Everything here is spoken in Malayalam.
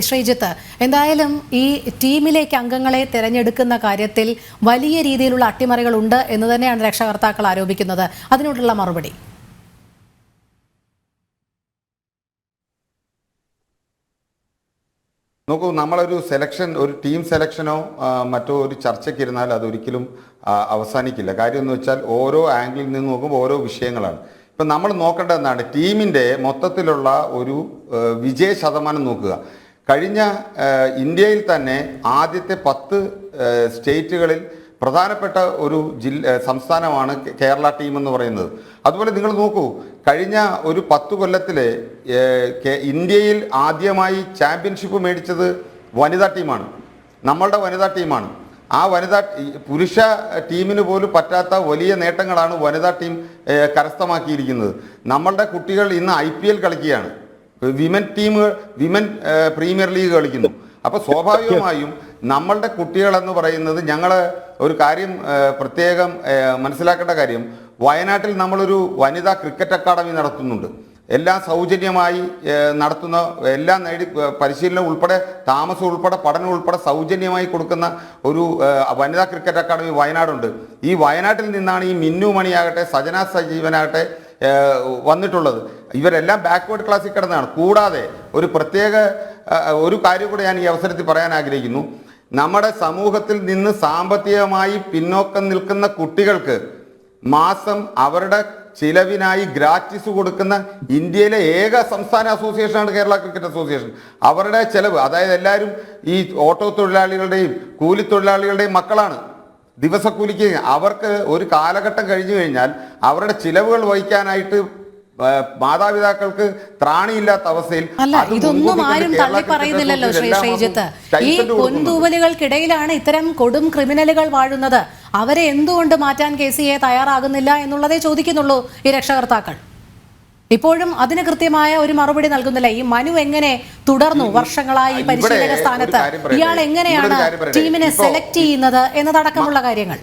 ശ്രീജിത്ത്, എന്തായാലും ഈ ടീമിലേക്ക് അംഗങ്ങളെ തിരഞ്ഞെടുക്കുന്ന കാര്യത്തിൽ വലിയ രീതിയിലുള്ള അട്ടിമറികൾ ഉണ്ട് എന്ന് തന്നെയാണ് രക്ഷകർത്താക്കൾ ആരോപിക്കുന്നത്. അതിനോടുള്ള മറുപടി. നോക്കൂ, നമ്മളൊരു ഒരു ടീം സെലക്ഷനോ മറ്റോ ഒരു ചർച്ചയ്ക്കിരുന്നാൽ അതൊരിക്കലും അവസാനിക്കില്ല. കാര്യം എന്ന് വെച്ചാൽ ഓരോ ആംഗിളിൽ നിന്ന് നോക്കുമ്പോൾ ഓരോ വിഷയങ്ങളാണ്. ഇപ്പം നമ്മൾ നോക്കേണ്ടത് എന്താണ്, ടീമിൻ്റെ മൊത്തത്തിലുള്ള ഒരു വിജയ ശതമാനം നോക്കുക. കഴിഞ്ഞ ഇന്ത്യയിൽ തന്നെ ആദ്യത്തെ 10 സ്റ്റേറ്റുകളിൽ പ്രധാനപ്പെട്ട ഒരു സംസ്ഥാനമാണ് കേരള ടീം എന്ന് പറയുന്നത്. അതുപോലെ നിങ്ങൾ നോക്കൂ, കഴിഞ്ഞ ഒരു 10 കൊല്ലത്തിലെ ഇന്ത്യയിൽ ആദ്യമായി ചാമ്പ്യൻഷിപ്പ് മേടിച്ചത് വനിതാ ടീമാണ്, നമ്മളുടെ വനിതാ ടീമാണ്. ആ പുരുഷ ടീമിന് പോലും പറ്റാത്ത വലിയ നേട്ടങ്ങളാണ് വനിതാ ടീം കരസ്ഥമാക്കിയിരിക്കുന്നത്. നമ്മളുടെ കുട്ടികൾ ഇന്ന് IPL കളിക്കുകയാണ്, വിമൻ പ്രീമിയർ ലീഗ് കളിക്കുന്നു. അപ്പോൾ സ്വാഭാവികമായും നമ്മളുടെ കുട്ടികളെന്ന് പറയുന്നത്, ഞങ്ങൾ ഒരു കാര്യം പ്രത്യേകം മനസ്സിലാക്കേണ്ട കാര്യം, വയനാട്ടിൽ നമ്മളൊരു വനിതാ ക്രിക്കറ്റ് അക്കാദമി നടത്തുന്നുണ്ട്. എല്ലാം സൗജന്യമായി നടത്തുന്ന, എല്ലാം പരിശീലനം ഉൾപ്പെടെ താമസം ഉൾപ്പെടെ പഠനം ഉൾപ്പെടെ സൗജന്യമായി കൊടുക്കുന്ന ഒരു വനിതാ ക്രിക്കറ്റ് അക്കാദമി വയനാടുണ്ട്. ഈ വയനാട്ടിൽ നിന്നാണ് ഈ മിന്നു മണിയാകട്ടെ സജന സജീവനാകട്ടെ വന്നിട്ടുള്ളത്. ഇവരെല്ലാം ബാക്ക്വേർഡ് ക്ലാസ്സിൽ കിടന്നതാണ്. കൂടാതെ ഒരു പ്രത്യേക ഒരു കാര്യം കൂടെ ഞാൻ ഈ അവസരത്തിൽ പറയാൻ ആഗ്രഹിക്കുന്നു. നമ്മുടെ സമൂഹത്തിൽ നിന്ന് സാമ്പത്തികമായി പിന്നോക്കം നിൽക്കുന്ന കുട്ടികൾക്ക് മാസം അവരുടെ ചിലവിനായി ഗ്രാറ്റിസ് കൊടുക്കുന്ന ഇന്ത്യയിലെ ഏക സംസ്ഥാന അസോസിയേഷനാണ് കേരള ക്രിക്കറ്റ് അസോസിയേഷൻ. അവരുടെ ചിലവ്, അതായത് എല്ലാവരും ഈ ഓട്ടോ തൊഴിലാളികളുടെയും കൂലിത്തൊഴിലാളികളുടെയും മക്കളാണ്, ദിവസക്കൂലിക്ക്. അവർക്ക് ഒരു കാലഘട്ടം കഴിഞ്ഞു കഴിഞ്ഞാൽ അവരുടെ ചിലവുകൾ വഹിക്കാനായിട്ട് മാതാപിതാക്കൾക്ക് ത്രാണിയില്ലാത്ത അവസ്ഥയിൽ. അല്ല, ഇതൊന്നും ആരും തള്ളി പറയുന്നില്ലല്ലോ ശ്രീജിത്ത്. ഈ പൊൻതൂവലുകൾക്കിടയിലാണ് ഇത്തരം കൊടും ക്രിമിനലുകൾ വാഴുന്നത്. അവരെ എന്തുകൊണ്ട് മാറ്റാൻ KCA തയ്യാറാകുന്നില്ല എന്നുള്ളതേ ചോദിക്കുന്നുള്ളൂ ഈ രക്ഷകർത്താക്കൾ. ഇപ്പോഴും അതിന് കൃത്യമായ ഒരു മറുപടി നൽകുന്നില്ല. ഈ മനു എങ്ങനെ തുടർന്നു വർഷങ്ങളായി പരിശീലക സ്ഥാനത്ത്? ഇയാൾ എങ്ങനെയാണ് ടീമിനെ സെലക്ട് ചെയ്യുന്നത് എന്നതടക്കമുള്ള കാര്യങ്ങൾ.